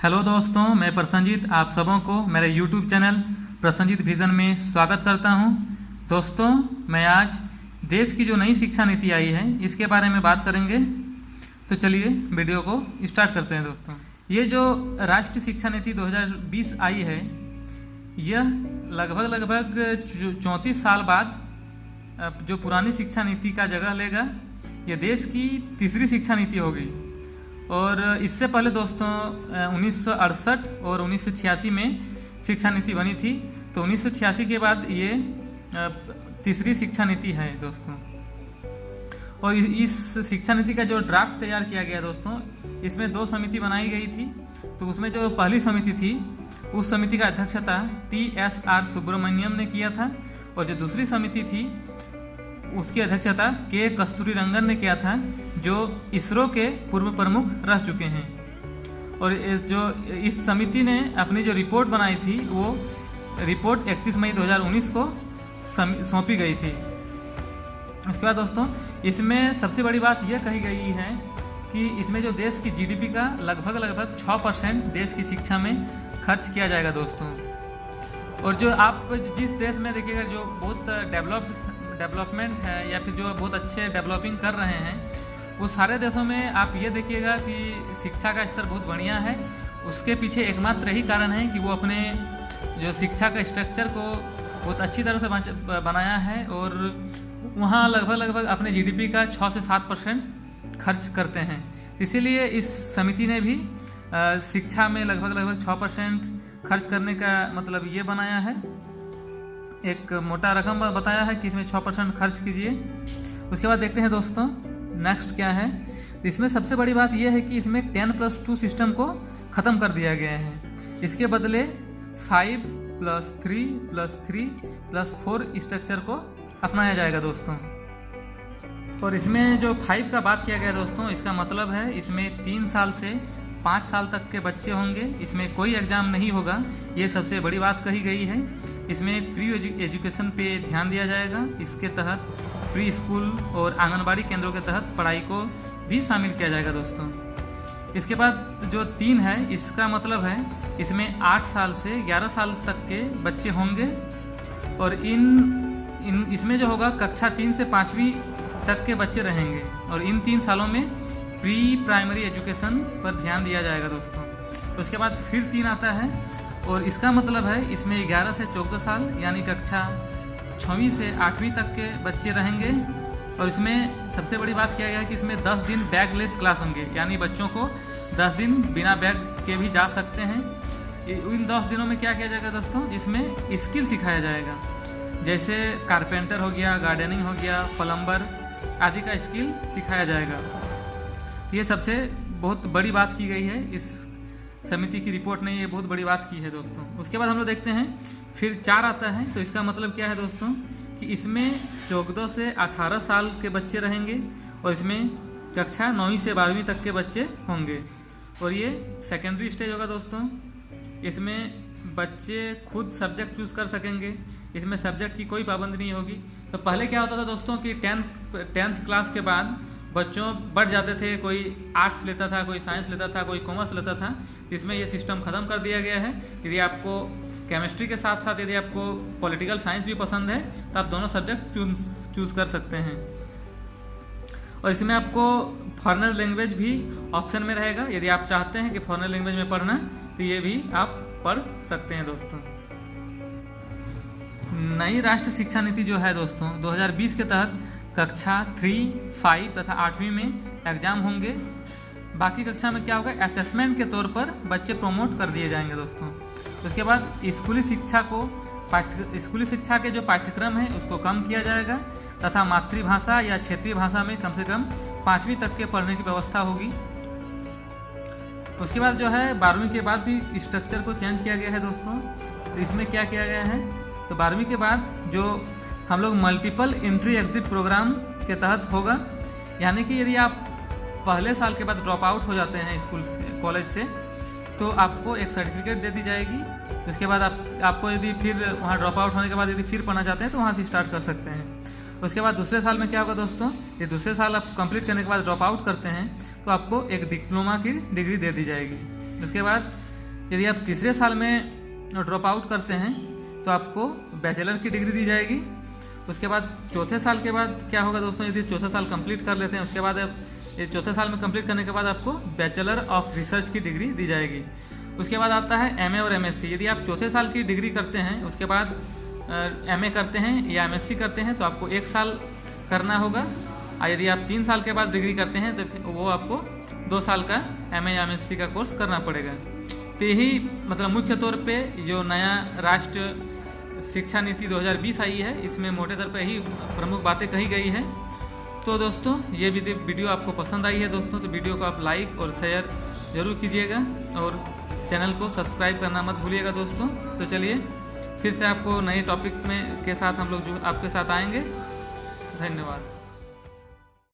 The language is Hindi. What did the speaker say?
हेलो दोस्तों, मैं प्रसन्नजीत आप सबों को मेरे YouTube चैनल प्रसन्नजीत विजन में स्वागत करता हूं। दोस्तों, मैं आज देश की जो नई शिक्षा नीति आई है इसके बारे में बात करेंगे। तो चलिए वीडियो को स्टार्ट करते हैं। दोस्तों, ये जो राष्ट्रीय शिक्षा नीति 2020 आई है, यह लगभग 34 साल बाद जो पुरानी शिक्षा नीति का जगह लेगा। ये देश की तीसरी शिक्षा नीति होगी। और इससे पहले दोस्तों 1968 और 1986 में शिक्षा नीति बनी थी। तो 1986 के बाद ये तीसरी शिक्षा नीति है दोस्तों। और इस शिक्षा नीति का जो ड्राफ्ट तैयार किया गया दोस्तों, इसमें 2 समिति बनाई गई थी। तो उसमें जो पहली समिति थी, उस समिति का अध्यक्षता TSR सुब्रमण्यम ने किया था। और जो दूसरी समिति थी, उसकी अध्यक्षता के कस्तूरीरंगन ने किया था, जो इसरो के पूर्व प्रमुख रह चुके हैं। और इस समिति ने अपनी जो रिपोर्ट बनाई थी, वो रिपोर्ट 31 मई 2019 को सौंपी गई थी। उसके बाद दोस्तों, इसमें सबसे बड़ी बात यह कही गई है कि इसमें जो देश की GDP का लगभग 6% देश की शिक्षा में खर्च किया जाएगा दोस्तों। और जो आप जिस देश में देखिएगा जो बहुत डेवलपमेंट है या फिर जो बहुत अच्छे डेवलपिंग कर रहे हैं, वो सारे देशों में आप ये देखिएगा कि शिक्षा का स्तर बहुत बढ़िया है। उसके पीछे एकमात्र यही कारण है कि वो अपने जो शिक्षा का स्ट्रक्चर को बहुत अच्छी तरह से बनाया है। और वहाँ लगभग अपने GDP का 6 से 7% खर्च करते हैं। इसीलिए इस समिति ने भी शिक्षा में लगभग 6% खर्च करने का मतलब ये बनाया है, एक मोटा रकम बताया है कि इसमें 6% खर्च कीजिए। उसके बाद देखते हैं दोस्तों नेक्स्ट क्या है। इसमें सबसे बड़ी बात यह है कि इसमें 10+2 सिस्टम को ख़त्म कर दिया गया है। इसके बदले 5+3+3+4 स्ट्रक्चर को अपनाया जाएगा दोस्तों। और इसमें जो 5 का बात किया गया दोस्तों, इसका मतलब है इसमें 3 साल से 5 साल तक के बच्चे होंगे। इसमें कोई एग्ज़ाम नहीं होगा, ये सबसे बड़ी बात कही गई है। इसमें फ्री एजुकेशन पे ध्यान दिया जाएगा। इसके तहत प्री स्कूल और आंगनबाड़ी केंद्रों के तहत पढ़ाई को भी शामिल किया जाएगा दोस्तों। इसके बाद जो 3 है, इसका मतलब है इसमें 8 साल से 11 साल तक के बच्चे होंगे। और इसमें जो होगा कक्षा 3 से 5वीं तक के बच्चे रहेंगे। और इन 3 सालों में प्री प्राइमरी एजुकेशन पर ध्यान दिया जाएगा दोस्तों। उसके बाद फिर 3 आता है, और इसका मतलब है इसमें 11 से 14 साल यानी कक्षा 6वीं से 8वीं तक के बच्चे रहेंगे। और इसमें सबसे बड़ी बात किया गया है कि इसमें 10 दिन बैगलेस क्लास होंगे, यानी बच्चों को 10 दिन बिना बैग के भी जा सकते हैं। इन 10 दिनों में क्या किया जाएगा दोस्तों, इसमें स्किल सिखाया जाएगा, जैसे कारपेंटर हो गया, गार्डनिंग हो गया, प्लम्बर आदि का स्किल सिखाया जाएगा। ये सबसे बहुत बड़ी बात की गई है, इस समिति की रिपोर्ट ने ये बहुत बड़ी बात की है दोस्तों। उसके बाद हम लोग देखते हैं फिर 4 आता है। तो इसका मतलब क्या है दोस्तों कि इसमें 14 से 18 साल के बच्चे रहेंगे। और इसमें कक्षा 9वीं से 12वीं तक के बच्चे होंगे। और ये सेकेंडरी स्टेज होगा दोस्तों। इसमें बच्चे खुद सब्जेक्ट चूज़ कर सकेंगे। इसमें सब्जेक्ट की कोई पाबंदी नहीं होगी। तो पहले क्या होता था दोस्तों कि 10th क्लास के बाद बच्चों बढ़ जाते थे, कोई आर्ट्स लेता था, कोई साइंस लेता था, कोई कॉमर्स लेता था। तो इसमें ये सिस्टम ख़त्म कर दिया गया है। यदि आपको केमिस्ट्री के साथ साथ यदि आपको पॉलिटिकल साइंस भी पसंद है, तो आप दोनों सब्जेक्ट चूज़ कर सकते हैं। और इसमें आपको फॉरेनर लैंग्वेज भी ऑप्शन में रहेगा। यदि आप चाहते हैं कि फॉरेनर लैंग्वेज में पढ़ना, तो ये भी आप पढ़ सकते हैं दोस्तों। नई राष्ट्रीय शिक्षा नीति जो है दोस्तों 2020 के तहत कक्षा 3, 5 तथा 8वीं में एग्ज़ाम होंगे। बाकी कक्षा में क्या होगा, असेसमेंट के तौर पर बच्चे प्रमोट कर दिए जाएंगे दोस्तों। उसके बाद स्कूली शिक्षा के जो पाठ्यक्रम है उसको कम किया जाएगा, तथा मातृभाषा या क्षेत्रीय भाषा में कम से कम 5वीं तक के पढ़ने की व्यवस्था होगी। उसके बाद जो है 12वीं के बाद भी स्ट्रक्चर को चेंज किया गया है दोस्तों। तो इसमें क्या किया गया है, तो 12वीं के बाद जो हम लोग मल्टीपल एंट्री एग्जिट प्रोग्राम के तहत होगा। यानी कि यदि आप पहले साल के बाद ड्रॉप आउट हो जाते हैं स्कूल से, कॉलेज से, तो आपको एक सर्टिफिकेट दे दी जाएगी। उसके बाद आपको यदि फिर वहाँ ड्रॉप आउट होने के बाद यदि फिर पढ़ना चाहते हैं तो वहाँ से स्टार्ट कर सकते हैं। उसके बाद दूसरे साल में क्या होगा दोस्तों, ये दूसरे साल आप कंप्लीट करने के बाद ड्रॉप आउट करते हैं तो आपको एक डिप्लोमा की डिग्री दे दी जाएगी। उसके बाद यदि आप तीसरे साल में ड्रॉप आउट करते हैं तो आपको बैचलर की डिग्री दी जाएगी। उसके बाद चौथे साल के बाद क्या होगा दोस्तों, यदि चौथा साल कंप्लीट कर लेते हैं उसके बाद ये चौथे साल में कंप्लीट करने के बाद आपको बैचलर ऑफ रिसर्च की डिग्री दी जाएगी। उसके बाद आता है एमए और एमएससी। यदि आप चौथे साल की डिग्री करते हैं उसके बाद एमए करते हैं या एमएससी करते हैं तो आपको 1 साल करना होगा, और यदि आप 3 साल के बाद डिग्री करते हैं तो वो आपको 2 साल का एमए या एमएससी का कोर्स करना पड़ेगा। तो यही मतलब मुख्य तौर पे जो नया राष्ट्र शिक्षा नीति 2020 आई है, इसमें मोटे तौर पे ही प्रमुख बातें कही गई है। तो दोस्तों ये वीडियो आपको पसंद आई है दोस्तों, तो वीडियो को आप लाइक और शेयर जरूर कीजिएगा और चैनल को सब्सक्राइब करना मत भूलिएगा दोस्तों। तो चलिए फिर से आपको नए टॉपिक में के साथ हम लोग जो आपके साथ आएंगे। धन्यवाद।